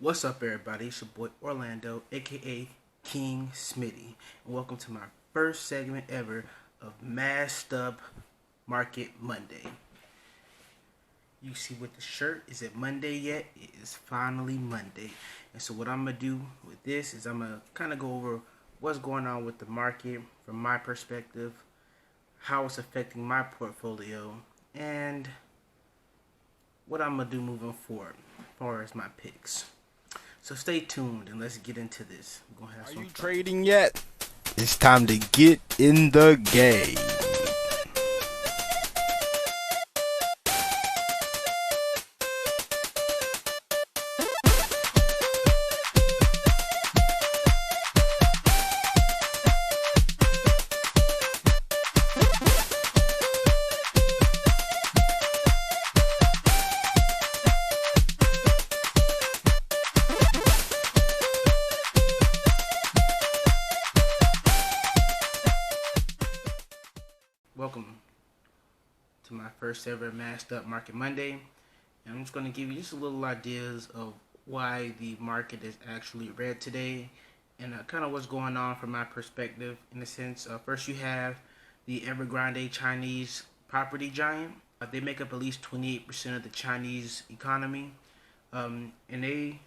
What's up, everybody? It's your boy Orlando, aka King Smitty, and welcome to my first segment ever of Masked Up Market Monday. You see with the shirt, is it Monday yet? It is finally Monday. And so what I'm going to do with this is I'm going to kind of go over what's going on with the market from my perspective, how it's affecting my portfolio, and what I'm going to do moving forward as far as my picks. So stay tuned and let's get into this. We're gonna have some Are you fun. trading yet? It's time to get in the game. Welcome to my first ever Masked Up Market Monday. And I'm just going to give you just a little ideas of why the market is actually red today and kind of what's going on from my perspective in a sense. First, you have the Evergrande Chinese property giant. They make up at least 28% of the Chinese economy, and they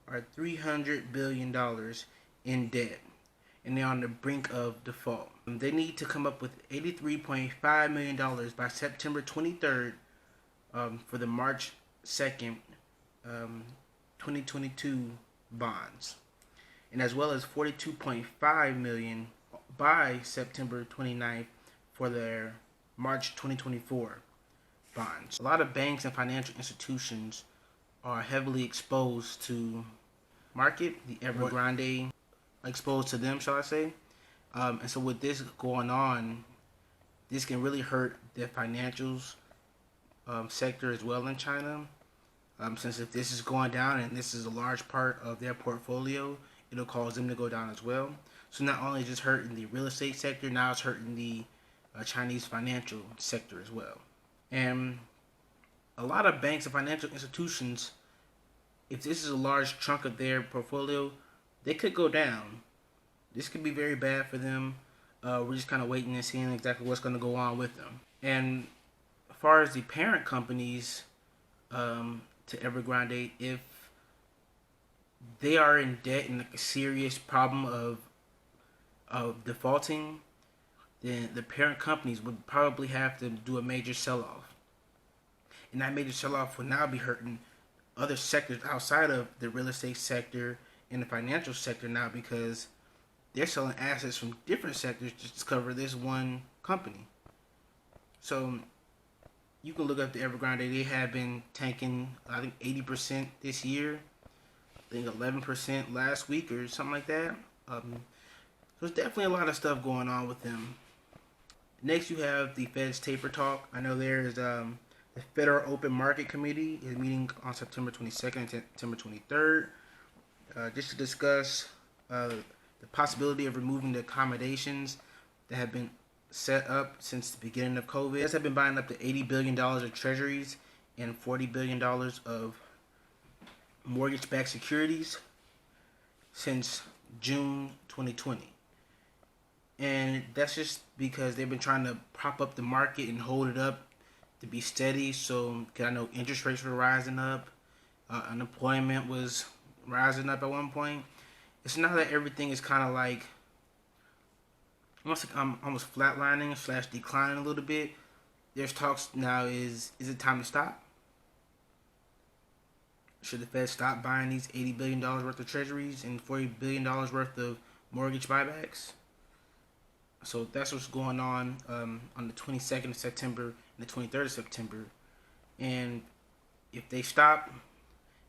are $300 billion in debt, and they're on the brink of default. They need to come up with $83.5 million by September 23rd for the March 2nd, 2022 bonds, and as well as $42.5 million by September 29th for their March 2024 bonds. A lot of banks and financial institutions are heavily exposed to market, the Evergrande exposed to them, shall I say. And so with this going on, this can really hurt the financials sector as well in China. Since if this is going down and this is a large part of their portfolio, it'll cause them to go down as well. So not only just hurting the real estate sector, now it's hurting the Chinese financial sector as well. And a lot of banks and financial institutions, if this is a large chunk of their portfolio, they could go down. This could be very bad for them. We're just kind of waiting and seeing exactly what's going to go on with them. And as far as the parent companies to Evergrande, if they are in debt and like a serious problem of defaulting, then the parent companies would probably have to do a major sell-off. And that major sell-off would now be hurting other sectors outside of the real estate sector and the financial sector now, because they're selling assets from different sectors just to cover this one company. So you can look up the Evergrande. They have been tanking, I think 80% this year. I think 11% last week or something like that. There's definitely a lot of stuff going on with them. Next, you have the Fed's taper talk. I know there's the Federal Open Market Committee is meeting on September 22nd and September 23rd, just to discuss the possibility of removing the accommodations that have been set up since the beginning of COVID. Feds have been buying up to $80 billion of treasuries and $40 billion of mortgage-backed securities since June 2020. And that's just because they've been trying to prop up the market and hold it up to be steady. So, cause I know interest rates were rising up, unemployment was rising up at one point. It's now that everything is kind of like almost flatlining / declining a little bit. There's talks now: is it time to stop? Should the Fed stop buying these $80 billion worth of treasuries and $40 billion worth of mortgage buybacks? So that's what's going on the 22nd of September and the 23rd of September. And if they stop,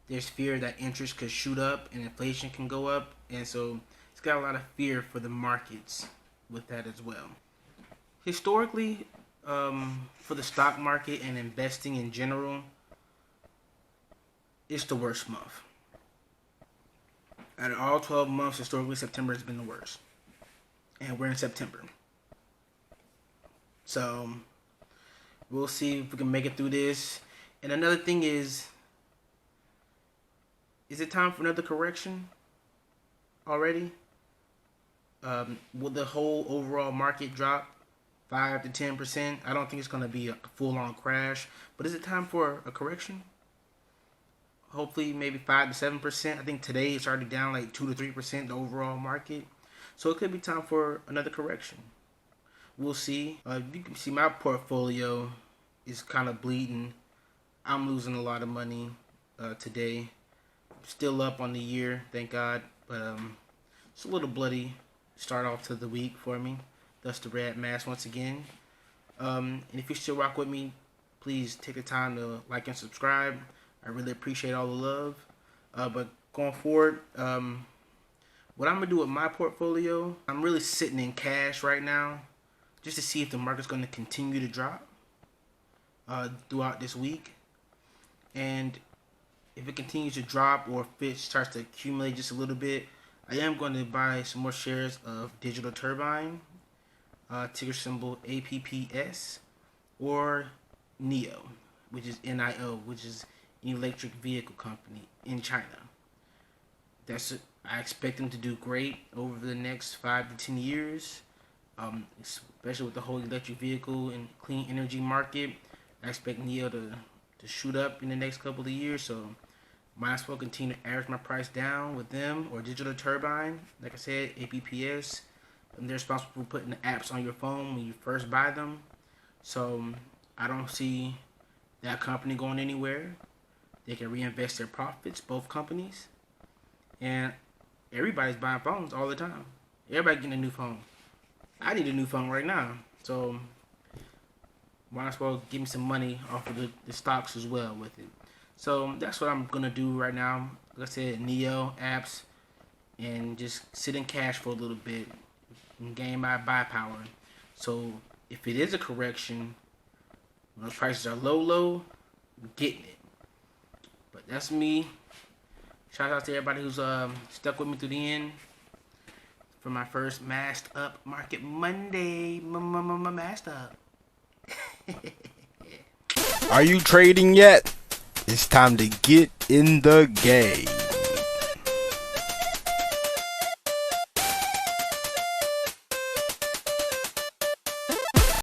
there's fear that interest could shoot up and inflation can go up. And so it's got a lot of fear for the markets with that as well. Historically, for the stock market and investing in general, it's the worst month. Out of all 12 months, historically, September has been the worst. And we're in September. So we'll see if we can make it through this. And another thing is Is it time for another correction already? Will the whole overall market drop 5 to 10%? I don't think it's going to be a full-on crash, but is it time for a correction? Hopefully, maybe 5 to 7%. I think today it's already down like 2 to 3% the overall market, so it could be time for another correction. We'll see. You can see my portfolio is kind of bleeding. I'm losing a lot of money today. Still up on the year, thank God, but it's a little bloody start off to the week for me. Thus the red mask once again. And if you still rock with me, please take the time to like and subscribe. I really appreciate all the love. But going forward, what I'm gonna do with my portfolio, I'm really sitting in cash right now, just to see if the market's gonna continue to drop throughout this week, and if it continues to drop or if it starts to accumulate just a little bit, I am going to buy some more shares of Digital Turbine, ticker symbol APPS, or NIO, which is NIO, which is an electric vehicle company in China. I expect them to do great over the next 5 to 10 years, especially with the whole electric vehicle and clean energy market. I expect NIO to shoot up in the next couple of years, so might as well continue to average my price down with them or Digital Turbine. Like I said, APPS, and they're responsible for putting the apps on your phone when you first buy them. So I don't see that company going anywhere. They can reinvest their profits, both companies, and everybody's buying phones all the time. Everybody getting a new phone. I need a new phone right now, so might as well give me some money off of the stocks as well with it. So that's what I'm gonna do right now. Like I said, NIO apps, and just sit in cash for a little bit and gain my buy power. So if it is a correction, when those prices are low, I'm getting it. But that's me. Shout out to everybody who's stuck with me through the end for my first Masked Up Market Monday. Masked Up. Are you trading yet? It's time to get in the game.